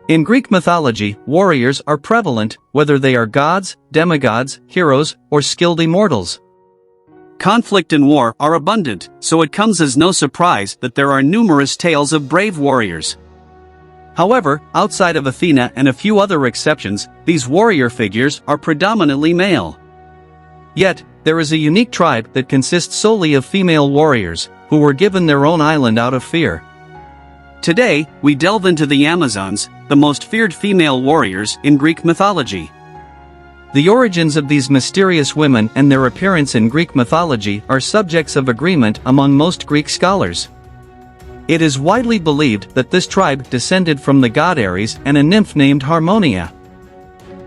In Greek mythology, warriors are prevalent, whether they are gods, demigods, heroes, or skilled immortals. Conflict and war are abundant, so it comes as no surprise that there are numerous tales of brave warriors. However, outside of Athena and a few other exceptions, these warrior figures are predominantly male. Yet, there is a unique tribe that consists solely of female warriors, who were given their own island out of fear. Today, we delve into the Amazons, the most feared female warriors in Greek mythology. The origins of these mysterious women and their appearance in Greek mythology are subjects of agreement among most Greek scholars. It is widely believed that this tribe descended from the god Ares and a nymph named Harmonia.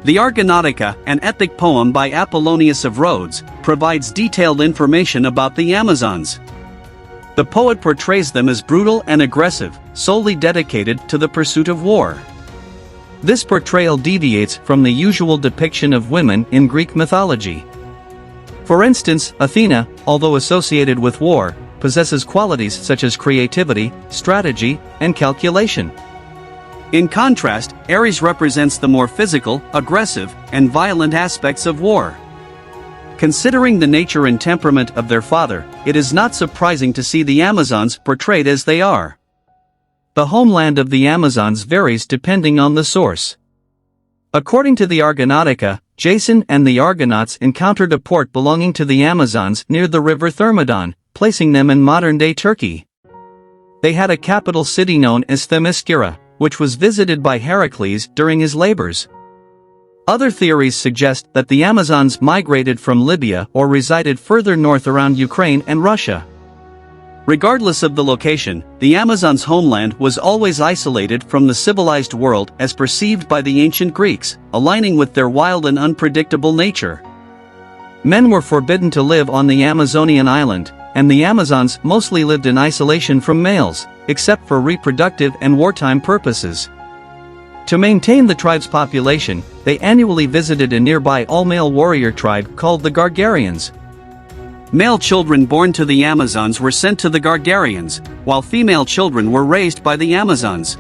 The Argonautica, an epic poem by Apollonius of Rhodes, provides detailed information about the Amazons. The poet portrays them as brutal and aggressive, solely dedicated to the pursuit of war. This portrayal deviates from the usual depiction of women in Greek mythology. For instance, Athena, although associated with war, possesses qualities such as creativity, strategy, and calculation. In contrast, Ares represents the more physical, aggressive, and violent aspects of war. Considering the nature and temperament of their father, it is not surprising to see the Amazons portrayed as they are. The homeland of the Amazons varies depending on the source. According to the Argonautica, Jason and the Argonauts encountered a port belonging to the Amazons near the river Thermodon, placing them in modern-day Turkey. They had a capital city known as Themyscira, which was visited by Heracles during his labors. Other theories suggest that the Amazons migrated from Libya or resided further north around Ukraine and Russia. Regardless of the location, the Amazons' homeland was always isolated from the civilized world as perceived by the ancient Greeks, aligning with their wild and unpredictable nature. Men were forbidden to live on the Amazonian island, and the Amazons mostly lived in isolation from males, except for reproductive and wartime purposes. To maintain the tribe's population, they annually visited a nearby all-male warrior tribe called the Gargarians. Male children born to the Amazons were sent to the Gargarians, while female children were raised by the Amazons.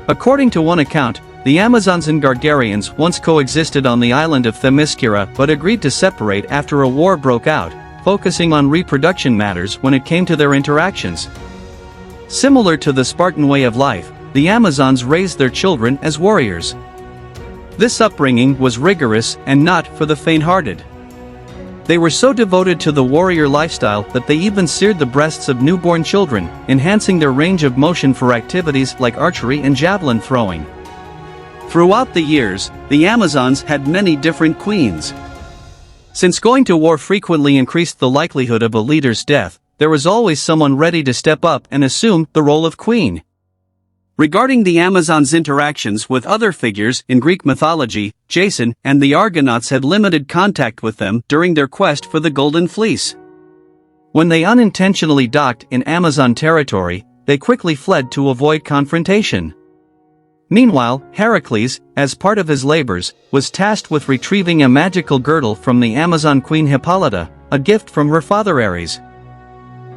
According to one account, the Amazons and Gargarians once coexisted on the island of Themyscira but agreed to separate after a war broke out, focusing on reproduction matters when it came to their interactions. Similar to the Spartan way of life, the Amazons raised their children as warriors. This upbringing was rigorous and not for the faint-hearted. They were so devoted to the warrior lifestyle that they even seared the breasts of newborn children, enhancing their range of motion for activities like archery and javelin throwing. Throughout the years, the Amazons had many different queens. Since going to war frequently increased the likelihood of a leader's death, there was always someone ready to step up and assume the role of queen. Regarding the Amazons' interactions with other figures in Greek mythology, Jason and the Argonauts had limited contact with them during their quest for the Golden Fleece. When they unintentionally docked in Amazon territory, they quickly fled to avoid confrontation. Meanwhile, Heracles, as part of his labors, was tasked with retrieving a magical girdle from the Amazon queen Hippolyta, a gift from her father Ares.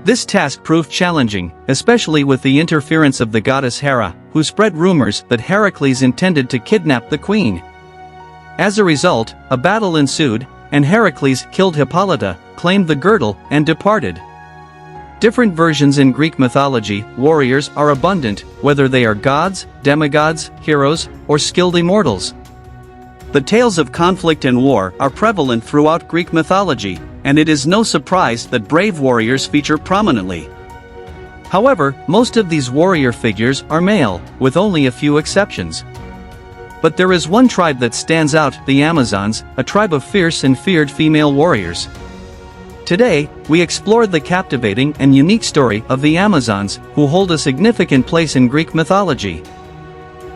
This task proved challenging, especially with the interference of the goddess Hera, who spread rumors that Heracles intended to kidnap the queen. As a result, a battle ensued, and Heracles killed Hippolyta, claimed the girdle, and departed. Different versions in Greek mythology, warriors are abundant, whether they are gods, demigods, heroes, or skilled immortals. The tales of conflict and war are prevalent throughout Greek mythology, and it is no surprise that brave warriors feature prominently. However, most of these warrior figures are male, with only a few exceptions. But there is one tribe that stands out, the Amazons, a tribe of fierce and feared female warriors. Today, we explore the captivating and unique story of the Amazons, who hold a significant place in Greek mythology.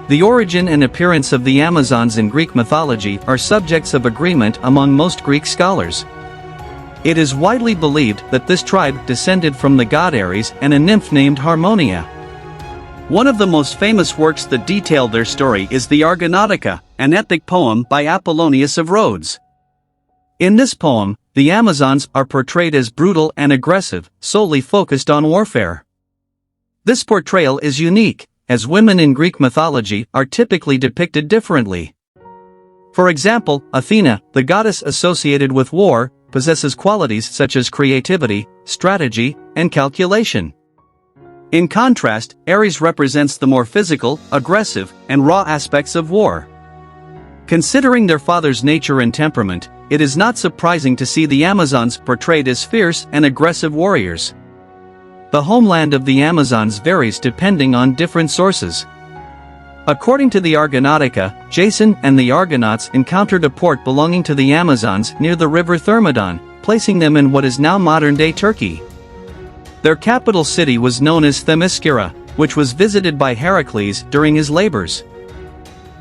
The origin and appearance of the Amazons in Greek mythology are subjects of agreement among most Greek scholars. It is widely believed that this tribe descended from the god Ares and a nymph named Harmonia. One of the most famous works that detail their story is the Argonautica, an epic poem by Apollonius of Rhodes. In this poem, the Amazons are portrayed as brutal and aggressive, solely focused on warfare. This portrayal is unique, as women in Greek mythology are typically depicted differently. For example, Athena, the goddess associated with war, possesses qualities such as creativity, strategy, and calculation. In contrast, Ares represents the more physical, aggressive, and raw aspects of war. Considering their father's nature and temperament, it is not surprising to see the Amazons portrayed as fierce and aggressive warriors. The homeland of the Amazons varies depending on different sources. According to the Argonautica, Jason and the Argonauts encountered a port belonging to the Amazons near the river Thermodon, placing them in what is now modern-day Turkey. Their capital city was known as Themyscira, which was visited by Heracles during his labors.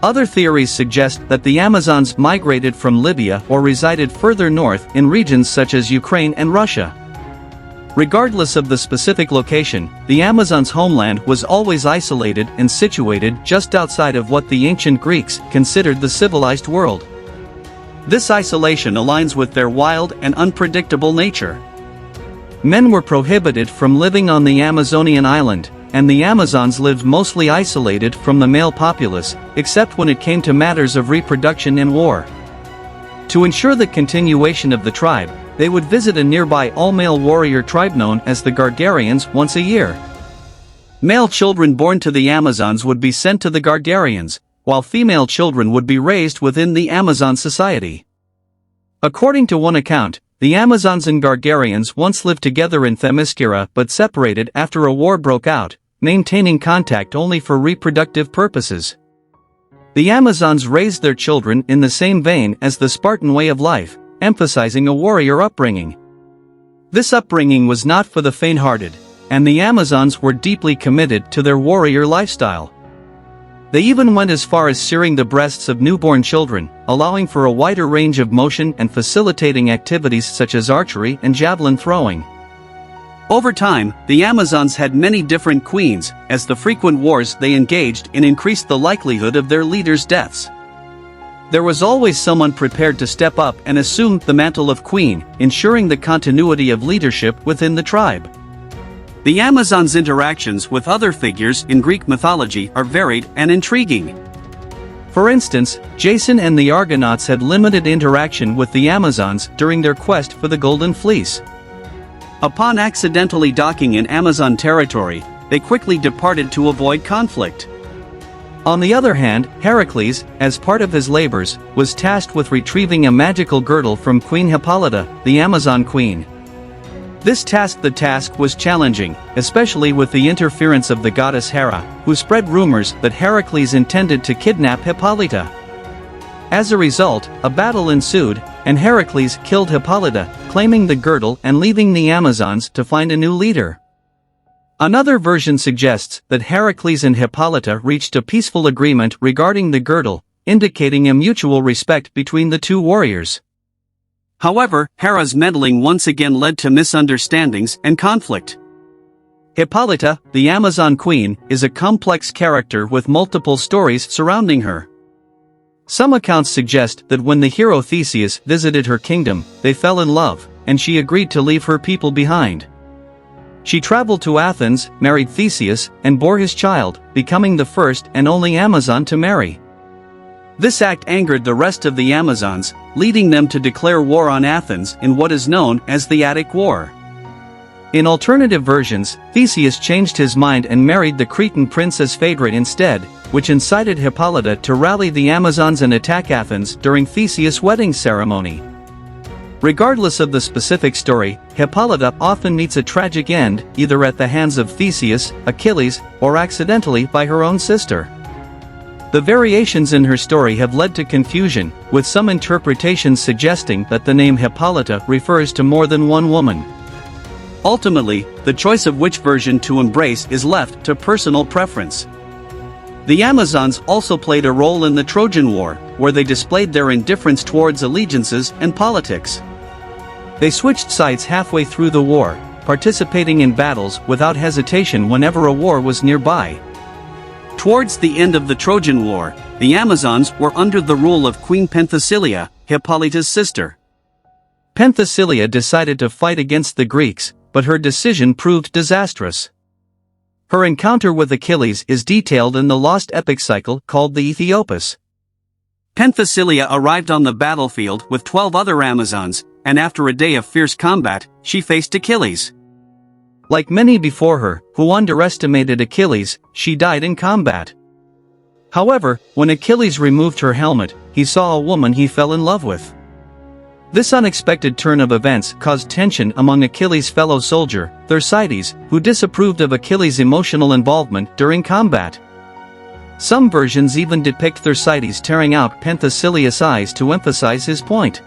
Other theories suggest that the Amazons migrated from Libya or resided further north in regions such as Ukraine and Russia. Regardless of the specific location, the Amazons' homeland was always isolated and situated just outside of what the ancient Greeks considered the civilized world. This isolation aligns with their wild and unpredictable nature. Men were prohibited from living on the Amazonian island, and the Amazons lived mostly isolated from the male populace, except when it came to matters of reproduction and war. To ensure the continuation of the tribe, they would visit a nearby all-male warrior tribe known as the Gargarians once a year. Male children born to the Amazons would be sent to the Gargarians, while female children would be raised within the Amazon society. According to one account, the Amazons and Gargarians once lived together in Themyscira but separated after a war broke out, maintaining contact only for reproductive purposes. The Amazons raised their children in the same vein as the Spartan way of life, emphasizing a warrior upbringing. This upbringing was not for the faint-hearted, and the Amazons were deeply committed to their warrior lifestyle. They even went as far as searing the breasts of newborn children, allowing for a wider range of motion and facilitating activities such as archery and javelin throwing. Over time, the Amazons had many different queens, as the frequent wars they engaged in increased the likelihood of their leaders' deaths. There was always someone prepared to step up and assume the mantle of queen, ensuring the continuity of leadership within the tribe. The Amazons' interactions with other figures in Greek mythology are varied and intriguing. For instance, Jason and the Argonauts had limited interaction with the Amazons during their quest for the Golden Fleece. Upon accidentally docking in Amazon territory, they quickly departed to avoid conflict. On the other hand, Heracles, as part of his labors, was tasked with retrieving a magical girdle from Queen Hippolyta, the Amazon queen. This task was challenging, especially with the interference of the goddess Hera, who spread rumors that Heracles intended to kidnap Hippolyta. As a result, a battle ensued, and Heracles killed Hippolyta, claiming the girdle and leaving the Amazons to find a new leader. Another version suggests that Heracles and Hippolyta reached a peaceful agreement regarding the girdle, indicating a mutual respect between the two warriors. However, Hera's meddling once again led to misunderstandings and conflict. Hippolyta, the Amazon queen, is a complex character with multiple stories surrounding her. Some accounts suggest that when the hero Theseus visited her kingdom, they fell in love, and she agreed to leave her people behind. She traveled to Athens, married Theseus, and bore his child, becoming the first and only Amazon to marry. This act angered the rest of the Amazons, leading them to declare war on Athens in what is known as the Attic War. In alternative versions, Theseus changed his mind and married the Cretan princess Phaedra instead, which incited Hippolyta to rally the Amazons and attack Athens during Theseus' wedding ceremony. Regardless of the specific story, Hippolyta often meets a tragic end, either at the hands of Theseus, Achilles, or accidentally by her own sister. The variations in her story have led to confusion, with some interpretations suggesting that the name Hippolyta refers to more than one woman. Ultimately, the choice of which version to embrace is left to personal preference. The Amazons also played a role in the Trojan War, where they displayed their indifference towards allegiances and politics. They switched sides halfway through the war, participating in battles without hesitation whenever a war was nearby. Towards the end of the Trojan War, the Amazons were under the rule of Queen Penthesilea, Hippolyta's sister. Penthesilea decided to fight against the Greeks, but her decision proved disastrous. Her encounter with Achilles is detailed in the lost epic cycle called the Aethiopus. Penthesilea arrived on the battlefield with 12 other Amazons, and after a day of fierce combat, she faced Achilles. Like many before her, who underestimated Achilles, she died in combat. However, when Achilles removed her helmet, he saw a woman he fell in love with. This unexpected turn of events caused tension among Achilles' fellow soldier, Thersites, who disapproved of Achilles' emotional involvement during combat. Some versions even depict Thersites tearing out Penthesilea's eyes to emphasize his point.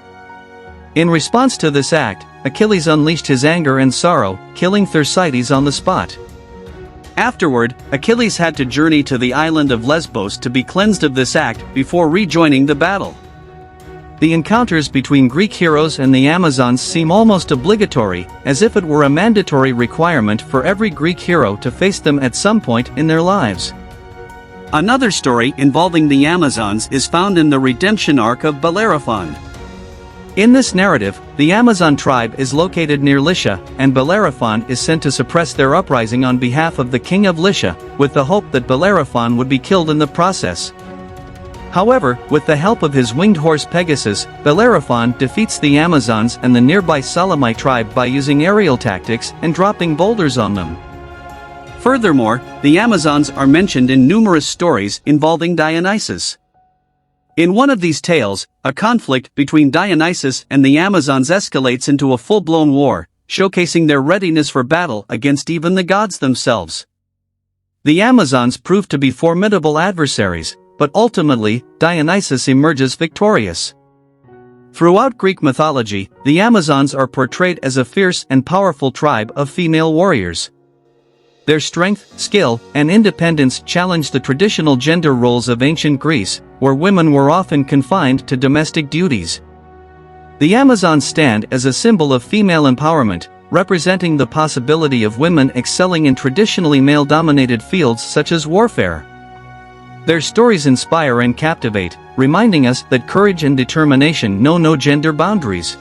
In response to this act, Achilles unleashed his anger and sorrow, killing Thersites on the spot. Afterward, Achilles had to journey to the island of Lesbos to be cleansed of this act before rejoining the battle. The encounters between Greek heroes and the Amazons seem almost obligatory, as if it were a mandatory requirement for every Greek hero to face them at some point in their lives. Another story involving the Amazons is found in the redemption arc of Bellerophon. In this narrative, the Amazon tribe is located near Lycia, and Bellerophon is sent to suppress their uprising on behalf of the king of Lycia, with the hope that Bellerophon would be killed in the process. However, with the help of his winged horse Pegasus, Bellerophon defeats the Amazons and the nearby Salamite tribe by using aerial tactics and dropping boulders on them. Furthermore, the Amazons are mentioned in numerous stories involving Dionysus. In one of these tales, a conflict between Dionysus and the Amazons escalates into a full-blown war, showcasing their readiness for battle against even the gods themselves. The Amazons prove to be formidable adversaries, but ultimately, Dionysus emerges victorious. Throughout Greek mythology, the Amazons are portrayed as a fierce and powerful tribe of female warriors. Their strength, skill, and independence challenge the traditional gender roles of ancient Greece, where women were often confined to domestic duties. The Amazons stand as a symbol of female empowerment, representing the possibility of women excelling in traditionally male-dominated fields such as warfare. Their stories inspire and captivate, reminding us that courage and determination know no gender boundaries.